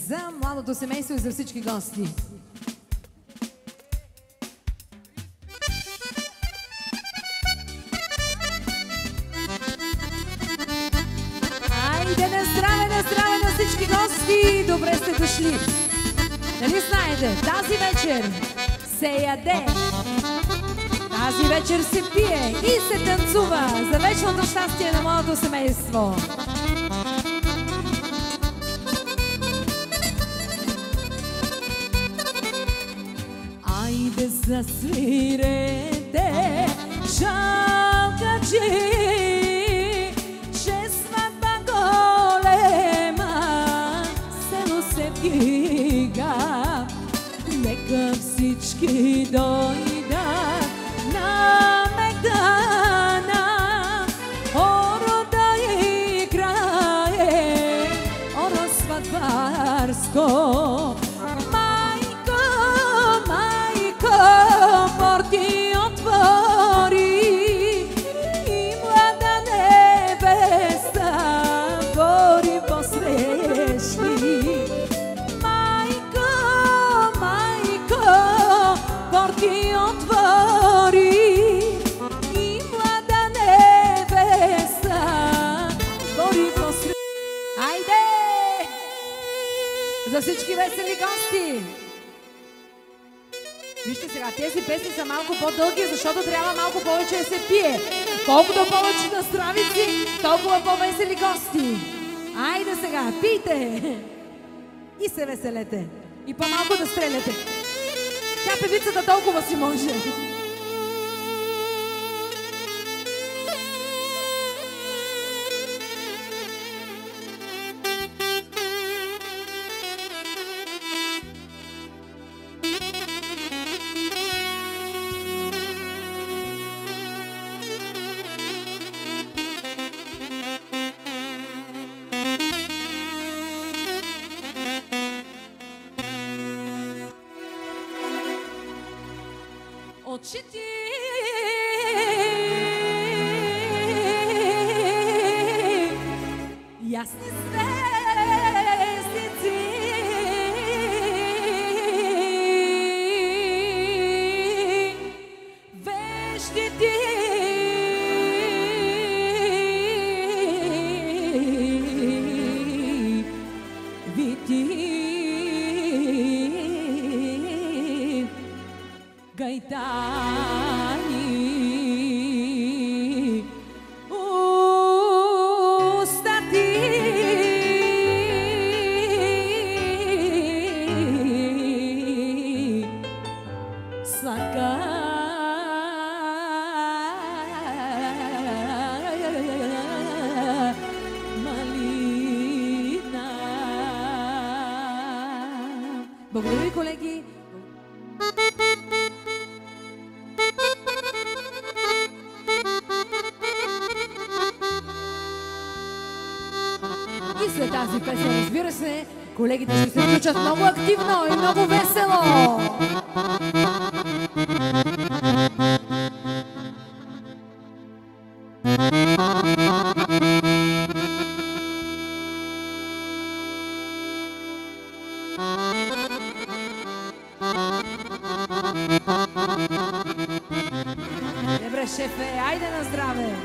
За младото семейство и за всички гости. Айде на здраве на всички гости! Добре сте дошли! Нали знаете, тази вечер се яде, тази вечер се пие и се танцува за вечното щастие на младото семейство. Айде засвирете шалкачи, че сватба голема село се вдига. Нека всички дойдат на Мегдана, орода играе, оро сватбарско. Порти отвори и млада невеста гори посрещни. Майко, майко, порти отвори и млада невеста гори посрещни. Айде! За всички весели гости! Вижте сега, тези песни са малко по-дълги, защото трябва малко повече да се пие. Колкото повече настравици, толкова по-весели гости. Айде сега, пийте и се веселете. И по-малко да стреляте. Тя певицата толкова си може. Очите ясни звездици, вещите вити гайтани, устати сладка малина. Благодаря ви, колеги. И след тази песен, разбира се, колегите ще се включат много активно и много весело. Добре, шефе, айде на здраве!